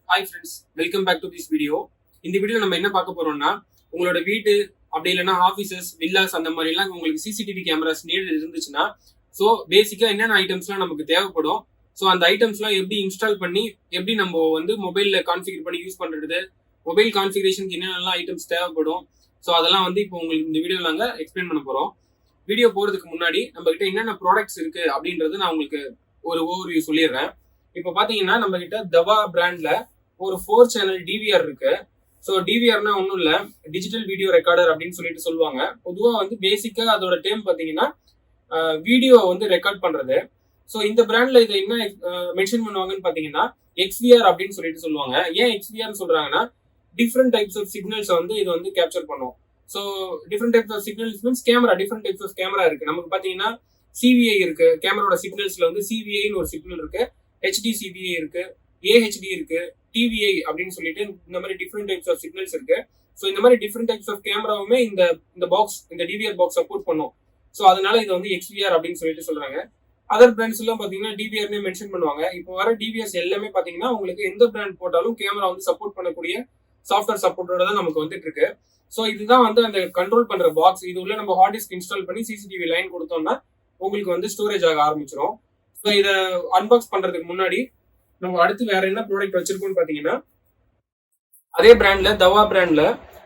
Hi friends, welcome back to this video. இந்த video நம்ம என்ன பார்க்க போறோம்னா உங்களோட வீடு அப்படி இல்லைன்னா ஆஃபீஸஸ் வில்லாஸ் அந்த மாதிரி எல்லாம் உங்களுக்கு சிசிடிவி கேமராஸ் நீட் இருந்துச்சுன்னா ஸோ பேசிக்கா என்னென்ன ஐட்டம்ஸ்லாம் நமக்கு தேவைப்படும், ஸோ அந்த ஐட்டம்ஸ்லாம் எப்படி இன்ஸ்டால் பண்ணி எப்படி நம்ம வந்து மொபைலில் கான்ஃபிகர் பண்ணி யூஸ் பண்ணுறது, மொபைல் கான்ஃபிகரேஷனுக்கு என்னென்னலாம் ஐட்டம்ஸ் தேவைப்படும், ஸோ அதெல்லாம் வந்து இப்போ உங்களுக்கு இந்த வீடியோவில் நாங்கள் எக்ஸ்பிளைன் பண்ண போகிறோம். வீடியோ போகிறதுக்கு முன்னாடி நம்ம கிட்ட என்னென்ன ப்ராடக்ட்ஸ் இருக்கு அப்படின்றது நான் உங்களுக்கு ஒரு ஓவர்வியூ சொல்லிடுறேன். இப்போ பார்த்தீங்கன்னா நம்ம கிட்ட தவா பிராண்ட்ல ஒரு 4 சேனல் டிவிஆர் இருக்கு. ஸோ டிவிஆர்னா ஒன்றும் இல்லை, டிஜிட்டல் வீடியோ ரெக்கார்டர் அப்படின்னு சொல்லிட்டு சொல்லுவாங்க. பொதுவாக வந்து பேசிக்காக அதோட டேம் பார்த்தீங்கன்னா வீடியோ வந்து ரெக்கார்ட் பண்ணுறது. ஸோ இந்த பிராண்ட்ல இதை என்ன மென்ஷன் பண்ணுவாங்கன்னு பார்த்தீங்கன்னா XVR அப்படின்னு சொல்லிட்டு சொல்லுவாங்க. ஏன் XVRனு சொல்றாங்கன்னா டிஃப்ரெண்ட் டைப்ஸ் ஆஃப் சிக்னல்ஸ் வந்து இது வந்து கேப்சர் பண்ணும். So different types of signals means camera, different types of camera இருக்கு. நமக்கு பார்த்தீங்கன்னா சிவிஐ இருக்கு, கேமராவோட சிக்னல்ஸ்ல வந்து சிவிஐன்னு ஒரு சிக்னல் இருக்கு, HD CVI இருக்கு, AHD இருக்கு, TVI அப்படின்னு சொல்லிட்டு இந்த மாதிரி டிஃப்ரெண்ட் டைப்ஸ் ஆஃப் சிக்னல்ஸ் இருக்கு. ஸோ இந்த மாதிரி டிஃப்ரெண்ட் டைப்ஸ் ஆஃப் கேமராவுமே இந்த பாக்ஸ், இந்த டிவிஆர் பாக்ஸ் சப்போர்ட் பண்ணும். ஸோ அதனால இது வந்து XVR அப்படின்னு சொல்லிட்டு சொல்றாங்க. அதர் பிராண்ட்ஸ் எல்லாம் பாத்தீங்கன்னா டிவிஆர்னே மென்ஷன் பண்ணுவாங்க. இப்போ வர டிவிஎஸ் எல்லாமே பாத்தீங்கன்னா உங்களுக்கு எந்த பிராண்ட் போட்டாலும் கேமரா வந்து சப்போர்ட் பண்ணக்கூடிய சாஃப்ட்வேர் சப்போர்ட்டோட தான் நமக்கு வந்துட்டு இருக்கு. ஸோ இதுதான் வந்து அந்த கண்ட்ரோல் பண்ற பாக்ஸ். இது உள்ள நம்ம ஹார்ட் டிஸ்க் இன்ஸ்டால் பண்ணி சிசிடிவி லைன் கொடுத்தோம்னா உங்களுக்கு வந்து ஸ்டோரேஜ் ஆக ஆரம்பிச்சிடும். ஸோ இதை அன்பாக்ஸ் பண்றதுக்கு முன்னாடி நம்ம அடுத்து வேற என்ன ப்ராடக்ட் வச்சிருக்கோம்னு பாத்தீங்கன்னா அதே பிராண்ட்ல தவா பிராண்ட்ல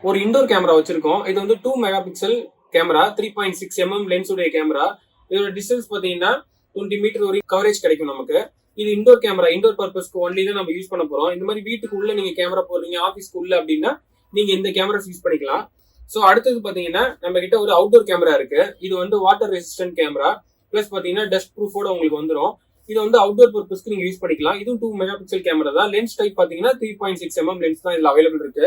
ஒரு இண்டோர் கேமரா வச்சிருக்கோம். இது வந்து 2 mega pixel camera, 3.6 mm lens உடைய கேமரா. இதோட டிஸ்டன்ஸ் பாத்தீங்கன்னா 20 மீட்டர் வரைக்கும் கவரேஜ் கிடைக்கும் நமக்கு. இது இண்டோர் கேமரா, இண்டோர் பர்பஸ்க்கு ஒன்லி தான் நம்ம யூஸ் பண்ண போறோம். இந்த மாதிரி வீட்டுக்கு உள்ள நீங்க கேமரா போடுறீங்க, ஆஃபீஸ்க்கு உள்ள அப்படின்னா நீங்க இந்த கேமராஸ் யூஸ் பண்ணிக்கலாம். ஸோ அடுத்தது பாத்தீங்கன்னா நம்ம கிட்ட ஒரு அவுட்டோர் கேமரா இருக்கு. இது வந்து வாட்டர் ரெசிஸ்டன்ட் கேமரா, பிளஸ் பாத்தீங்கன்னா டஸ்ட் ப்ரூஃபோட உங்களுக்கு வந்துடும். இது வந்து அவுட்டோர் பர்பஸ்க்கு நீங்க யூஸ் பண்ணிக்கலாம். இதுவும் 2 மெகா பிக்சல் கேமரா தான். லென்ஸ் டைப் பாத்தீங்கன்னா 3.6 mm லென்ஸ் தான் இதுல அவைலபிள் இருக்கு.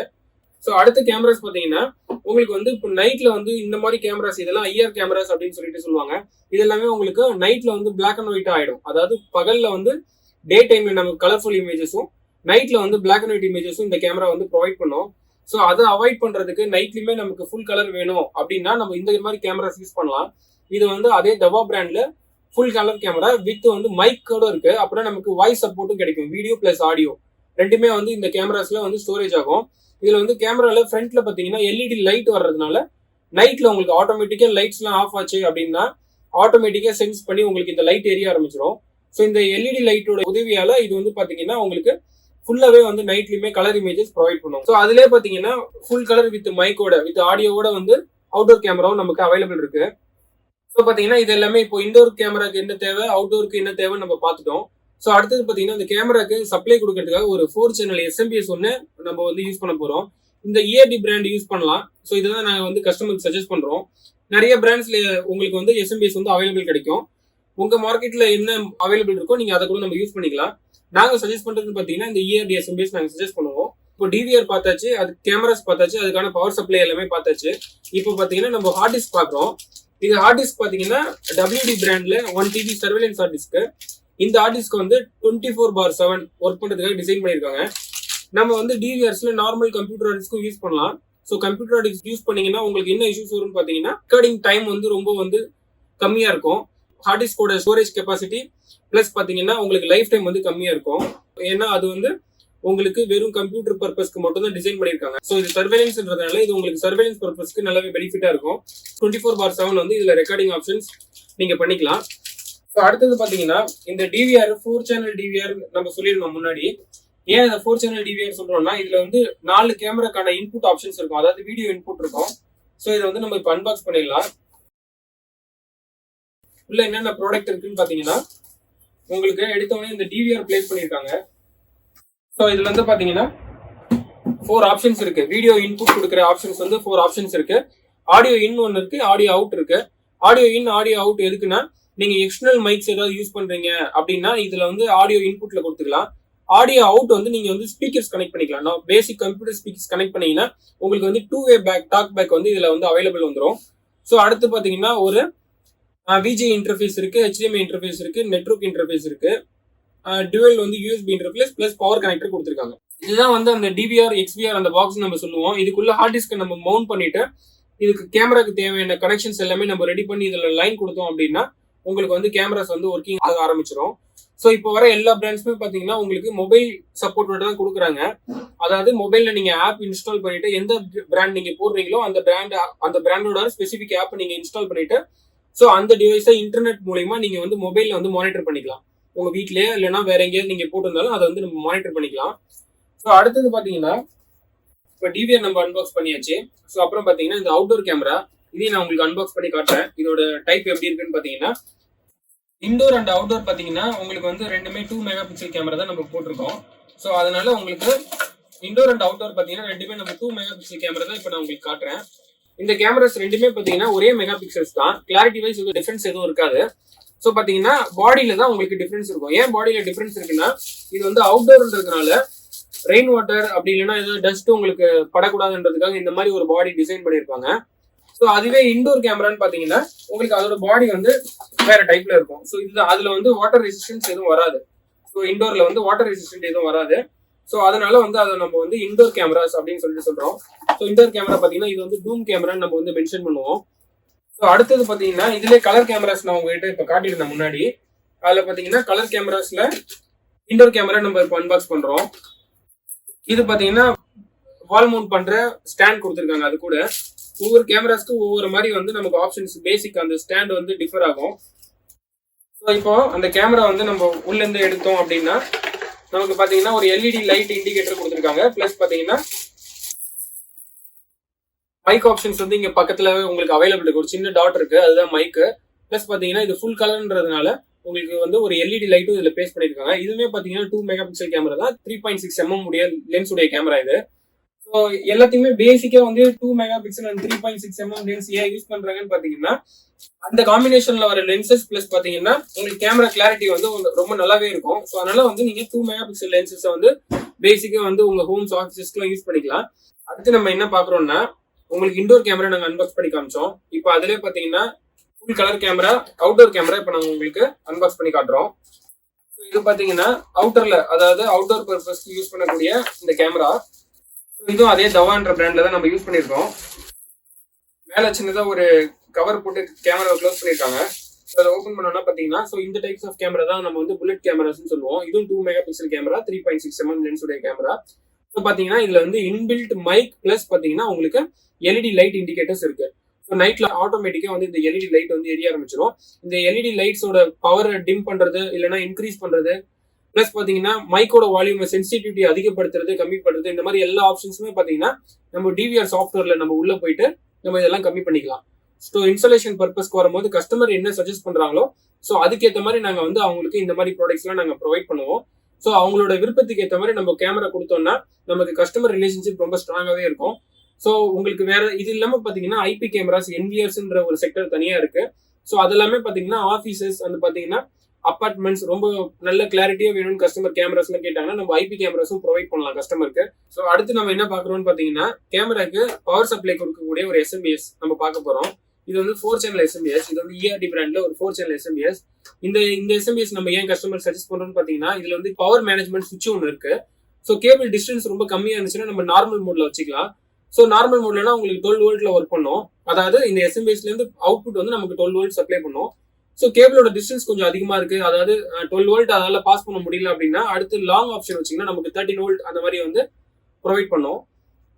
ஸோ அடுத்த கேமராஸ் பாத்தீங்கன்னா உங்களுக்கு வந்து இப்போ நைட்ல வந்து இந்த மாதிரி கேமராஸ், இதெல்லாம் IR கேமராஸ் அப்படின்னு சொல்லிட்டு சொல்லுவாங்க. இது எல்லாமே உங்களுக்கு நைட்ல வந்து பிளாக் அண்ட் ஒயிட் ஆயிடும். அதாவது பகல்ல வந்து டே டைம்ல நமக்கு கலர்ஃபுல் இமேஜஸும், நைட்ல வந்து பிளாக் அண்ட் ஒயிட் இமேஜஸும் இந்த கேமரா வந்து ப்ரொவைட் பண்ணும். ஸோ அதை அவாய்ட் பண்றதுக்கு நைட்லயுமே நமக்கு ஃபுல் கலர் வேணும் அப்படின்னா நம்ம இந்த மாதிரி கேமராஸ் யூஸ் பண்ணலாம். இது வந்து அதே தவா பிராண்ட்ல ஃபுல் கலர் கேமரா வித் வந்து மைக்கோட இருக்கு. அப்புறம் நமக்கு வாய்ஸ் சப்போர்ட்டும் கிடைக்கும், வீடியோ பிளஸ் ஆடியோ ரெண்டுமே வந்து இந்த கேமராஸ்ல வந்து ஸ்டோரேஜ் ஆகும். இதுல வந்து கேமரால ஃப்ரண்ட்ல பாத்தீங்கன்னா LED லைட் வர்றதுனால நைட்ல உங்களுக்கு ஆட்டோமேட்டிக்கா லைட்ஸ் எல்லாம் ஆஃப் ஆச்சு அப்படின்னா ஆட்டோமேட்டிக்கா சென்ஸ் பண்ணி உங்களுக்கு இந்த லைட் எரிய ஆரம்பிச்சிடும். ஸோ இந்த LED லைட்டோட உதவியால இது வந்து பாத்தீங்கன்னா உங்களுக்கு ஃபுல்லாவே வந்து நைட்லயுமே கலர் இமேஜஸ் ப்ரொவைட் பண்ணும். ஸோ அதுலேயே பாத்தீங்கன்னா ஃபுல் கலர் வித் மைக்கோட வித் ஆடியோவோட வந்து அவுட்டோர் கேமராவும் நமக்கு அவைலபிள் இருக்கு. ஸோ பாத்தீங்கன்னா இது எல்லாமே இப்போ இண்டோர் கேமராக்கு என்ன தேவை, அவுட்டோருக்கு என்ன தேவை நம்ம பார்த்துட்டோம். ஸோ அடுத்தது பாத்தீங்கன்னா இந்த கேமராக்கு சப்ளை கொடுக்கறதுக்காக ஒரு 4 சேனல் SMPS ஒன்று நம்ம வந்து யூஸ் பண்ண போறோம். இந்த ERD பிராண்ட் யூஸ் பண்ணலாம். ஸோ இதுதான் நாங்கள் வந்து கஸ்டமருக்கு சஜஸ்ட் பண்றோம். நிறைய பிராண்ட்ஸ்ல உங்களுக்கு வந்து SMPS வந்து அவைலபிள் கிடைக்கும். உங்க மார்க்கெட்ல என்ன அவைலபிள் இருக்கோ நீங்க அதை கூட நம்ம யூஸ் பண்ணிக்கலாம். நாங்க சஜஸ்ட் பண்றது பாத்தீங்கன்னா இந்த ERD SMPS நாங்க சஜஸ்ட் பண்ணுவோம். இப்போ டிவிஆர் பார்த்தாச்சு, அது கேமராஸ் பார்த்தாச்சு, அதுக்கான பவர் சப்ளை எல்லாமே பார்த்தாச்சு. இப்போ பாத்தீங்கன்னா நம்ம ஹார்ட் டிஸ்க் பாக்குறோம். இது ஹார்ட் டிஸ்க் பாத்தீங்கன்னா WD பிராண்ட்ல 1 TB சர்வேலன்ஸ் ஹார்ட் டிஸ்க். இந்த ஹார்ட் டிஸ்க் வந்து 24/7 ஒர்க் பண்றதுக்காக டிசைன் பண்ணிருக்காங்க. நம்ம வந்து டிவிஆர்ஸ்ல நார்மல் கம்ப்யூட்டர் ஹார்ட் டிஸ்க்கும் யூஸ் பண்ணலாம். So computer hard disk use பண்ணீங்கன்னா உங்களுக்கு என்ன இஷ்யூஸ் வரும்னு பாத்தீங்கன்னா ரெக்கார்டிங் டைம் வந்து ரொம்ப வந்து கம்மியா இருக்கும். ஹார்ட் டிஸ்கோட ஸ்டோரேஜ் கெப்பாசிட்டி பிளஸ் பாத்தீங்கன்னா உங்களுக்கு லைஃப் டைம் வந்து கம்மியா இருக்கும். ஏன்னா அது வந்து உங்களுக்கு வெறும் கம்ப்யூட்டர் பர்பஸ்க்கு மட்டும் தான் டிசைன் பண்ணிருக்காங்க. ஸோ இது சர்வேலன்ஸ்ன்றதுனால இது உங்களுக்கு சர்வேலன்ஸ் பர்பஸ்க்கு நல்லாவே பெனிஃபிட்டா இருக்கும். 24/7 வந்து இதுல ரெக்கார்டிங் ஆப்ஷன்ஸ் நீங்க பண்ணிக்கலாம். ஸோ அடுத்தது பாத்தீங்கன்னா இந்த டிவிஆர் 4 சேனல் டிவிஆர் நம்ம சொல்லிருந்தோம் முன்னாடி. ஏன் இந்த 4 சேனல் டிவிஆர் சொல்றோம்னா இதுல வந்து 4 கேமராக்கான இன்புட் ஆப்ஷன்ஸ் இருக்கும், அதாவது வீடியோ இன்புட் இருக்கும். ஸோ இதை வந்து நம்ம இப்போ அன்பாக்ஸ் பண்ணிடலாம். உள்ள என்னென்ன ப்ராடக்ட் இருக்குன்னு பாத்தீங்கன்னா உங்களுக்கு எடுத்தவொடனே இந்த டிவிஆர் பிளேஸ் பண்ணிருக்காங்க. ஸோ இதுல வந்து பாத்தீங்கன்னா 4 ஆப்ஷன்ஸ் இருக்கு. வீடியோ இன்புட் கொடுக்குற ஆப்ஷன்ஸ் வந்து 4 ஆப்ஷன்ஸ் இருக்கு. ஆடியோ இன் ஒன்னு இருக்கு, ஆடியோ அவுட் இருக்கு. ஆடியோ இன் ஆடியோ அவுட் எதுக்குன்னா நீங்க எக்ஸ்டர்னல் மைக்ஸ் ஏதாவது யூஸ் பண்றீங்க அப்படின்னா இதுல வந்து ஆடியோ இன்புட்ல கொடுத்துக்கலாம். ஆடியோ அவுட் வந்து நீங்க வந்து ஸ்பீக்கர்ஸ் கனெக்ட் பண்ணிக்கலாம். நான் பேசிக் கம்ப்யூட்டர் ஸ்பீக்கர்ஸ் கனெக்ட் பண்ணீங்கன்னா உங்களுக்கு வந்து 2-way பேக் டாக் பேக் வந்து இதுல வந்து அவைலபிள் வந்துடும். ஸோ அடுத்து பாத்தீங்கன்னா ஒரு VGA இன்டர்ஃபேஸ் இருக்கு, HDMI இன்டர்ஃபேஸ் இருக்கு, நெட்வொர்க் இன்டர்ஃபேஸ் இருக்கு, டுவல் வந்து USB interface plus power connector கொடுத்துருக்காங்க. இதுதான் வந்து அந்த DVR XVR அந்த பாக்ஸ் நம்ம சொல்லுவோம். இதுக்குள்ள ஹார்ட் டிஸ்க் நம்ம மவுண்ட் பண்ணிட்டு இதுக்கு கேமராக்கு தேவையான கனெக்ஷன்ஸ் எல்லாமே நம்ம ரெடி பண்ணி இதுல லைன் கொடுத்தோம் அப்படின்னா உங்களுக்கு வந்து கேமராஸ் வந்து ஒர்க்கிங் ஆக ஆரம்பிச்சிடும். ஸோ இப்போ வர எல்லா பிராண்ட்ஸுமே பார்த்தீங்கன்னா உங்களுக்கு மொபைல் சப்போர்ட்டோட தான் கொடுக்குறாங்க. அதாவது மொபைல்ல நீங்க ஆப் இன்ஸ்டால் பண்ணிட்டு எந்த பிராண்ட் நீங்க போடுறீங்களோ அந்த பிராண்டோட ஸ்பெசிபிக் ஆப் நீங்க இன்ஸ்டால் பண்ணிட்டு ஸோ அந்த டிவைஸை இன்டர்நெட் மூலமா நீங்க வந்து மொபைல்ல வந்து மானிட்டர் பண்ணிக்கலாம். உங்க வீட்லயே இல்லைன்னா வேற எங்கேயாவது நீங்க போட்டிருந்தாலும் அதை வந்து நம்ம மானிட்டர் பண்ணிக்கலாம். ஸோ அடுத்தது பாத்தீங்கன்னா இப்போ டிவிஆர் நம்ம அன்பாக்ஸ் பண்ணியாச்சு. ஸோ அப்புறம் பாத்தீங்கன்னா இந்த அவுட்டோர் கேமரா இதையும் நான் உங்களுக்கு அன்பாக்ஸ் பண்ணி காட்டுறேன். இதோட டைப் எப்படி இருக்குன்னு பாத்தீங்கன்னா இன்டோர் அண்ட் அவுட்டோர் பாத்தீங்கன்னா உங்களுக்கு வந்து ரெண்டுமே 2 மெகா பிக்சல் கேமரா தான் நம்ம போட்டிருக்கோம். ஸோ அதனால உங்களுக்கு இன்டோர் அண்ட் அவுட்டோர் பாத்தீங்கன்னா ரெண்டுமே நம்ம 2 மெகா பிக்சல் கேமரா தான் இப்போ நான் உங்களுக்கு காட்டுறேன். இந்த கேமராஸ் ரெண்டுமே பாத்தீங்கன்னா ஒரே மெகா பிக்சல்ஸ் தான். கிளாரிட்டி வைஸ் டிஃபரன்ஸ் எதுவும் இருக்காது. ஸோ பாத்தீங்கன்னா பாடியில தான் உங்களுக்கு டிஃபரன்ஸ் இருக்கும். ஏன் பாடியில டிஃபரன்ஸ் இருக்குன்னா இது வந்து அவுட்டோர்ன்றதுனால ரெயின் வாட்டர் அப்படி இல்லைன்னா ஏதாவது டஸ்ட் உங்களுக்கு படக்கூடாதுன்றதுக்காக இந்த மாதிரி ஒரு பாடி டிசைன் பண்ணியிருப்பாங்க. ஸோ அதுவே இன்டோர் கேமரான்னு பாத்தீங்கன்னா உங்களுக்கு அதோட பாடி வந்து வேற டைப்ல இருக்கும். ஸோ இது அதுல வந்து வாட்டர் ரெசிஸ்டன்ஸ் எதுவும் வராது. ஸோ இன்டோர்ல வந்து வாட்டர் ரெசிஸ்டன்ட் எதுவும் வராது. ஸோ அதனால வந்து அதை நம்ம வந்து இன்டோர் கேமராஸ் அப்படின்னு சொல்லிட்டு சொல்றோம். ஸோ இன்டோர் கேமரா பாத்தீங்கன்னா இது வந்து டூம் கேமரான்னு நம்ம வந்து மென்ஷன் பண்ணுவோம். ஸோ அடுத்தது பாத்தீங்கன்னா இதுல கலர் கேமராஸ் நான் உங்ககிட்ட இப்ப காட்டியிருந்தேன் முன்னாடி. அதுல பாத்தீங்கன்னா கலர் கேமராஸ்ல இன்டோர் கேமரா நம்ம இப்போ அன்பாக்ஸ் பண்றோம். இது பாத்தீங்கன்னா வால் மவுண்ட் பண்ற ஸ்டாண்ட் கொடுத்துருக்காங்க. அது கூட ஒவ்வொரு கேமராஸ்க்கு ஒவ்வொரு மாதிரி வந்து நமக்கு ஆப்ஷன்ஸ் பேசிக் அந்த ஸ்டாண்ட் வந்து டிஃபர் ஆகும். ஸோ இப்போ அந்த கேமரா வந்து நம்ம உள்ள இருந்து எடுத்தோம் அப்படின்னா நமக்கு பாத்தீங்கன்னா ஒரு எல்இடி லைட் இண்டிகேட்டர் கொடுத்துருக்காங்க. பிளஸ் பாத்தீங்கன்னா மைக் ஆப்ஷன்ஸ் வந்து இங்க பக்கத்துல உங்களுக்கு அவைலபிள் இருக்கு. ஒரு சின்ன டாட் இருக்கு, அதுதான் மைக்கு. பிளஸ் பாத்தீங்கன்னா இது ஃபுல் கலர்ன்றதுனால உங்களுக்கு வந்து ஒரு எல்இடி லைட்டும் இதுல பேஸ் பண்ணிருக்காங்க. இதுவுமே பாத்தீங்கன்னா 2 மெகா பிக்சல் கேமரா தான். 3.6 mm உடைய லென்ஸ் உடைய கேமரா இது. ஸோ எல்லாத்தையுமே பேசிக்கா வந்து 2 mega pixel and 3.6 mm lens ஏன் யூஸ் பண்றாங்கன்னு பாத்தீங்கன்னா அந்த காம்பினேஷன்ல வர லென்சஸ் பிளஸ் பாத்தீங்கன்னா உங்களுக்கு கேமரா கிளாரிட்டி வந்து ரொம்ப நல்லாவே இருக்கும். ஸோ அதனால வந்து நீங்க 2 மெகா பிக்சல் லென்சஸ் வந்து பேசிக்கா வந்து உங்க ஹோம்ஸ் ஆஃபீஸஸ்க்குலாம் யூஸ் பண்ணிக்கலாம். அடுத்து நம்ம என்ன பாக்குறோம்னா உங்களுக்கு இன்டோர் கேமரா நாங்க அன்பாக்ஸ் பண்ணி காமிச்சோம். இப்போ அதுல பாத்தீங்கன்னா full colour camera, outdoor camera இப்போ நாங்க உங்களுக்கு அன்பாக்ஸ் பண்ணி காட்டுறோம். இது பாத்தீங்கன்னா அவுட்டர்ல அதாவது அவுட்டோர் பர்பஸ்க்கு யூஸ் பண்ணக்கூடிய இந்த கேமரா. இதுவும் அதே தவான்ற பிராண்ட்ல தான் நம்ம யூஸ் பண்ணிருக்கோம். மேல சின்னதா ஒரு கவர் போட்டு கேமராவை க்ளோஸ் பண்ணிருக்காங்க. அதை ஓபன் பண்ணோம்னா பாத்தீங்கன்னா இந்த டைப்ஸ் ஆஃப் கேமரா தான் நம்ம வந்து புல்லட் கேமராஸ்னு சொல்லுவோம். இதுவும் 2 mega pixel camera, 3.6 mm lens உடைய கேமரா. ஸோ பாத்தீங்கன்னா இதுல வந்து இன்பில்ட் மைக் பிளஸ் பாத்தீங்கன்னா உங்களுக்கு எல்இடி லைட் இண்டிகேட்டர்ஸ் இருக்கு. ஸோ நைட்ல ஆட்டோமேட்டிக்கா வந்து இந்த எல்இடி லைட் வந்து எரிய ஆரம்பிச்சிடும். இந்த எல்இடி லைட்ஸோட பவர் டிம் பண்றது இல்லைன்னா இன்க்ரீஸ் பண்றது பிளஸ் பாத்தீங்கன்னா மைக்கோட வால்யூம் சென்சிட்டிவிட்டி அதிகப்படுத்துறது கம்மி பண்றது இந்த மாதிரி எல்லா ஆப்ஷன்ஸுமே பாத்தீங்கன்னா நம்ம டிவிஆர் சாஃப்ட்வேர்ல நம்ம உள்ள போயிட்டு நம்ம இதெல்லாம் கம்மி பண்ணிக்கலாம். ஸோ இன்ஸ்டாலேஷன் பர்பஸ்க்கு வரும்போது கஸ்டமர் என்ன சஜஸ்ட் பண்றாங்களோ ஸோ அதுக்கேற்ற மாதிரி நாங்க வந்து அவங்களுக்கு இந்த மாதிரி ப்ராடக்ட்ஸ் எல்லாம் நாங்க ப்ரொவைட் பண்ணுவோம். ஸோ அவங்களோட விருப்பத்துக்கு ஏற்ற மாதிரி நம்ம கேமரா கொடுத்தோம்னா நமக்கு கஸ்டமர் ரிலேஷன்ஷிப் ரொம்ப ஸ்ட்ராங்காவே இருக்கும். ஸோ உங்களுக்கு வேற இது இல்லாம பாத்தீங்கன்னா ஐபி கேமராஸ் என்விஆர்ஸ்ன்ற ஒரு செக்டர் தனியா இருக்கு. ஸோ அதெல்லாமே பாத்தீங்கன்னா ஆஃபீஸஸ் அந்த பாத்தீங்கன்னா அபார்ட்மெண்ட்ஸ் ரொம்ப நல்ல கிளாரிட்டியா வேணும்னு கஸ்டமர் கேமராஸ்ல கேட்டாங்கன்னா நம்ம ஐபி கேமராஸும் ப்ரொவைட் பண்ணலாம் கஸ்டமருக்கு. ஸோ அடுத்து நம்ம என்ன பாக்குறோம்னு பாத்தீங்கன்னா கேமராக்கு பவர் சப்ளை கொடுக்கக்கூடிய ஒரு எஸ்எம்பிஎஸ் நம்ம பார்க்க போறோம். இது வந்து 4 சேனல் எஸ்எம்பிஎஸ். இது வந்து இஆர்டி பிராண்ட்ல ஒரு 4 சேனல் எஸ்எம்பிஎஸ். இந்த எஸ்எம்பிஎஸ் நம்ம ஏன் கஸ்டமர் சஜஸ்ட் பண்றோம்னு பாத்தீங்கன்னா இதுல வந்து பவர் மேனேஜ்மெண்ட் சுவிட்ச் ஒன்று இருக்கு. ஸோ கேபிள் டிஸ்டன்ஸ் ரொம்ப கம்மியா இருந்துச்சுன்னா நம்ம நார்மல் மோட்ல வச்சுக்கலாம். ஸோ நார்மல் மோட்லனா உங்களுக்கு 12 வோல்ட்ல ஒர்க் பண்ணும். அதாவது இந்த எஸ்எம்பிஎஸ்ல இருந்து அவுட்புட் வந்து நமக்கு 12 வோல்ட் சப்ளை பண்ணும். ஸோ கேபிளோட டிஸ்டன்ஸ் கொஞ்சம் அதிகமா இருக்கு, அதாவது 12 வோல்ட் அதால பாஸ் பண்ண முடியல அப்படின்னா அடுத்து லாங் ஆப்ஷன் வச்சீங்கன்னா நமக்கு 13 வோல்ட் அந்த மாதிரி வந்து ப்ரொவைட் பண்ணும்.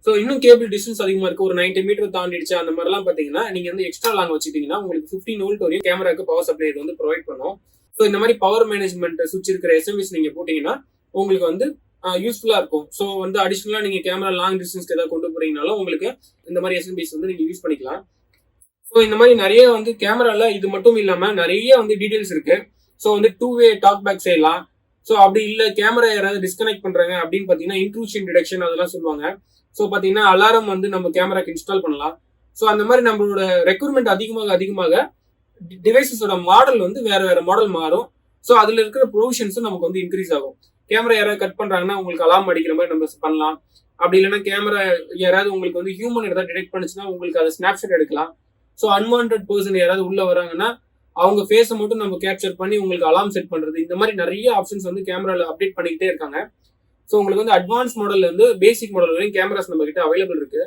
ஸோ இன்னும் கேபிள் டிஸ்டன்ஸ் அதிகமா இருக்கு, ஒரு 90 மீட்டர் தாண்டிடுச்சு அந்த மாதிரிலாம் பாத்தீங்கன்னா நீங்க வந்து எக்ஸ்ட்ரா லாங் வச்சுட்டீங்கன்னா உங்களுக்கு 15 வோல்ட் வரையும் கேமராக்கு பவர் சப்ளை இது வந்து ப்ரொவைட் பண்ணும். ஸோ இந்த மாதிரி பவர் மேனேஜ்மெண்ட் சுவிட்ச் இருக்கிற எஸ்எம்பிஎஸ் நீங்க போட்டீங்கன்னா உங்களுக்கு வந்து யூஸ்ஃபுல்லா இருக்கும். ஸோ வந்து அடிஷனலா நீங்க கேமரா லாங் டிஸ்டன்ஸ்க்கு ஏதாவது கொண்டு போறீங்கனாலும் உங்களுக்கு இந்த மாதிரி எஸ்எம்பிஎஸ் வந்து நீங்க யூஸ் பண்ணிக்கலாம். ஸோ இந்த மாதிரி நிறைய வந்து கேமரால இது மட்டும் இல்லாம நிறைய வந்து டீடைல்ஸ் இருக்கு. ஸோ வந்து 2-வே டாக் பேக் செய்யலாம். ஸோ அப்படி இல்ல கேமரா யாராவது டிஸ்கனெக்ட் பண்றாங்க அப்படின்னு பாத்தீங்கன்னா இன்ட்ரூஷன் டிடெக்ஷன் அதெல்லாம் சொல்லுவாங்க. ஸோ பாத்தீங்கன்னா அலாரம் வந்து நம்ம கேமராக்கு இன்ஸ்டால் பண்ணலாம். ஸோ அந்த மாதிரி நம்மளோட ரெக்யூர்மெண்ட் அதிகமாக டிவைசஸோட மாடல் வந்து வேற மாடல் மாறும். ஸோ அதுல இருக்கிற ப்ரொவிஷன்ஸும் நமக்கு வந்து இன்க்ரீஸ் ஆகும். கேமரா யாராவது கட் பண்றாங்கன்னா உங்களுக்கு அலாம் அடிக்கிற மாதிரி நம்ம பண்ணலாம். அப்படி இல்லைன்னா கேமரா யாராவது உங்களுக்கு வந்து ஹியூமன் ஏதாவது டிடெக்ட் பண்ணுச்சுன்னா உங்களுக்கு அதை ஸ்னாப்ஷாட் எடுக்கலாம். ஸோ அன்வான்ட் பர்சன் யாராவது உள்ள வராங்கன்னா அவங்க ஃபேஸை மட்டும் நம்ம கேப்சர் பண்ணி உங்களுக்கு அலாம் செட் பண்றது இந்த மாதிரி நிறைய ஆப்ஷன்ஸ் வந்து கேமரால அப்டேட் பண்ணிக்கிட்டே இருக்காங்க. ஸோ உங்களுக்கு வந்து அட்வான்ஸ் மாடல்ல இருந்து பேசிக் மாடல் வரையும் கேமராஸ் நம்ம கிட்ட அவைலபிள் இருக்கு.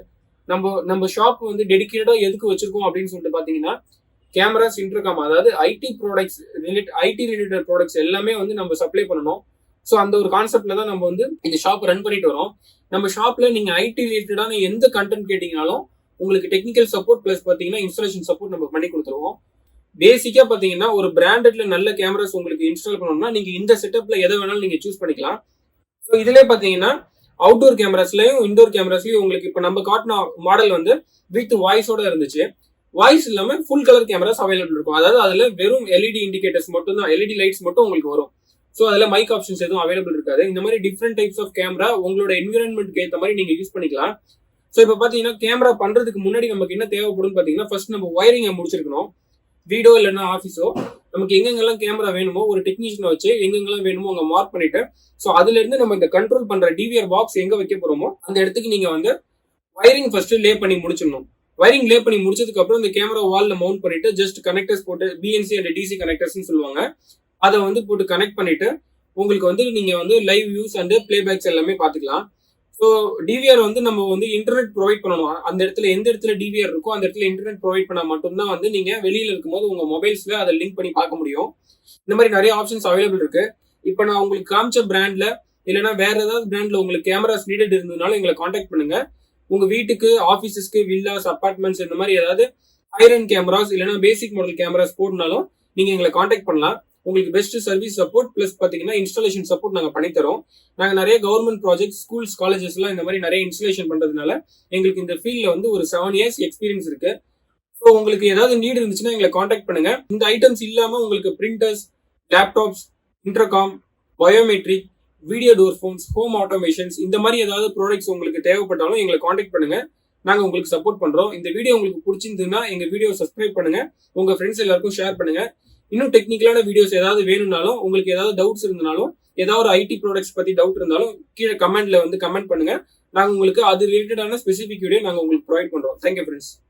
நம்ம ஷாப் வந்து டெடிகேட்டடா எதுக்கு வச்சிருக்கோம் அப்படின்னு சொல்லிட்டு பாத்தீங்கன்னா கேமராஸ், இன்டர்காம், அதாவது ஐடி ரிலேட்டட் ப்ராடக்ட்ஸ் எல்லாமே வந்து நம்ம சப்ளை பண்ணணும். ஸோ அந்த ஒரு கான்செப்ட்ல தான் நம்ம வந்து இந்த ஷாப் ரன் பண்ணிட்டு வரோம். நம்ம ஷாப்ல நீங்க ஐடி ரிலேட்டடான எந்த கண்டென்ட் கேட்டீங்கனாலும் உங்களுக்கு டெக்னிக்கல் சப்போர்ட் பிளஸ் பாத்தீங்கன்னா இன்ஸ்டாலேஷன் சப்போர்ட் நம்ம பண்ணி கொடுத்துருவோம். பேசிக்கா பாத்தீங்கன்னா ஒரு பிராண்டட்ல நல்ல கேமராஸ் உங்களுக்கு இன்ஸ்டால் பண்ணணும்னா நீங்க இந்த செட்டப்ல எதை வேணாலும் நீங்க சூஸ் பண்ணிக்கலாம். ஸோ இதுல பாத்தீங்கன்னா அவுட்டோர் கேமராஸ்லயும் இன்டோர் கேமராஸ்லயும் உங்களுக்கு இப்ப நம்ம காட்டின மாடல் வந்து வித் வாய்ஸோட இருந்துச்சு. வாய்ஸ் இல்லாம ஃபுல் கலர் கேமராஸ் அவைலபிள் இருக்கும். அதாவது அதுல வெறும் எல்இடி இண்டிகேட்டர்ஸ் மட்டும் தான், எல்இடி லைட்ஸ் மட்டும் உங்களுக்கு வரும். ஸோ அதுல மைக் ஆப்ஷன்ஸ் எதுவும் அவைலபிள் இருக்காது. இந்த மாதிரி டிஃப்ரெண்ட் டைப்ஸ் ஆஃப் கேமரா உங்களோட என்விரான்மெண்ட்க்கு ஏற்ற மாதிரி நீங்க யூஸ் பண்ணிக்கலாம். ஸோ இப்போ பாத்தீங்கன்னா கேமரா பண்றதுக்கு முன்னாடி நமக்கு என்ன தேவைப்படும் பாத்தீங்கன்னா ஃபர்ஸ்ட் நம்ம ஒயரிங்கை முடிச்சிருக்கணும். வீடோ இல்லைன்னா ஆஃபீஸோ நமக்கு எங்கெங்கெல்லாம் கேமரா வேணுமோ ஒரு டெக்னீஷியனை வச்சு எங்கெங்கெல்லாம் வேணுமோ அங்கே மார்க் பண்ணிட்டு ஸோ அதுல இருந்து நம்ம இந்த கண்ட்ரோல் பண்ற டிவிஆர் பாக்ஸ் எங்க வைக்க போறோமோ அந்த இடத்துக்கு நீங்க வந்து வயரிங் ஃபர்ஸ்ட் லே பண்ணி முடிச்சிடணும். வயரிங் லே பண்ணி முடிச்சதுக்கு அப்புறம் இந்த கேமரா வால்ல மவுண்ட் பண்ணிட்டு ஜஸ்ட் கனெக்டர்ஸ் போட்டு பிஎன்சி அண்ட் டிசி கனெக்டர்ஸ் சொல்லுவாங்க, அதை வந்து போட்டு கனெக்ட் பண்ணிட்டு உங்களுக்கு வந்து நீங்க வந்து லைவ் வியூஸ் அண்ட் பிளேபேக்ஸ் எல்லாமே பாத்துக்கலாம். ஸோ டிவிஆர் வந்து நம்ம வந்து இன்டர்நெட் ப்ரொவைட் பண்ணணும். அந்த இடத்துல எந்த இடத்துல டிவிஆர் இருக்கோ அந்த இடத்துல இன்டர்நெட் ப்ரொவைட் பண்ணா மட்டும்தான் வந்து நீங்க வெளியில இருக்கும்போது உங்க மொபைல்ஸ்ல அதை லிங்க் பண்ணி பார்க்க முடியும். இந்த மாதிரி நிறைய ஆப்ஷன்ஸ் அவைலபிள் இருக்கு. இப்போ நான் உங்களுக்கு காமிச்ச பிராண்ட்ல இல்லைன்னா வேற ஏதாவது பிராண்ட்ல உங்களுக்கு கேமராஸ் நீடட் இருந்ததுனால எங்களை காண்டாக்ட் பண்ணுங்க. உங்க வீட்டுக்கு, ஆபீஸஸ்க்கு, வில்லாஸ், அபார்ட்மெண்ட்ஸ் இந்த மாதிரி ஏதாவது ஹைரன் கேமராஸ் இல்லைன்னா பேசிக் மாடல் கேமராஸ் போடனாலும் நீங்க எங்களை காண்டாக்ட் பண்ணலாம். உங்களுக்கு பெஸ்ட் சர்வீஸ் சப்போர்ட் பிளஸ் பாத்தீங்கன்னா இன்ஸ்டாலேஷன் சப்போர்ட் நாங்க பண்ணித்தரோம். நாங்க நிறைய கவர்மெண்ட் ப்ராஜெக்ட், ஸ்கூல்ஸ், காலேஜஸ் எல்லாம் இந்த மாதிரி நிறைய இன்ஸ்டாலேஷன் பண்றதுனால எங்களுக்கு இந்த ஃபீல்ட்ல வந்து ஒரு 7 years எக்ஸ்பீரியன்ஸ் இருக்கு. ஸோ உங்களுக்கு ஏதாவது நீட் இருந்துச்சுன்னா எங்களை காண்டாக்ட் பண்ணுங்க. இந்த ஐட்டம்ஸ் இல்லாம உங்களுக்கு printers, laptops, intercom, biometric, video door phones, home automations இந்த மாதிரி ஏதாவது ப்ராடக்ட்ஸ் உங்களுக்கு தேவைப்பட்டாலும் எங்களை காண்டாக்ட் பண்ணுங்க. நாங்க உங்களுக்கு சப்போர்ட் பண்றோம். இந்த வீடியோ உங்களுக்கு பிடிச்சிருந்ததுன்னா எங்க வீடியோ சப்ஸ்கிரைப் பண்ணுங்க, உங்க ஃப்ரெண்ட்ஸ் எல்லாருக்கும் ஷேர் பண்ணுங்க. இன்னும் டெக்னிக்கலான வீடியோஸ் ஏதாவது வேணும்னாலும் உங்களுக்கு ஏதாவது டவுட்ஸ் இருந்தாலும் ஏதாவது ஒரு ஐடி ப்ராடக்ட்ஸ் பத்தி டவுட் இருந்தாலும் கீழே கமெண்ட்ல வந்து கமெண்ட் பண்ணுங்க. நாங்க உங்களுக்கு அது ரிலேட்டடான ஸ்பெசிபிக் வீடியோ நாங்க உங்களுக்கு ப்ரொவைட் பண்றோம். Thank you friends.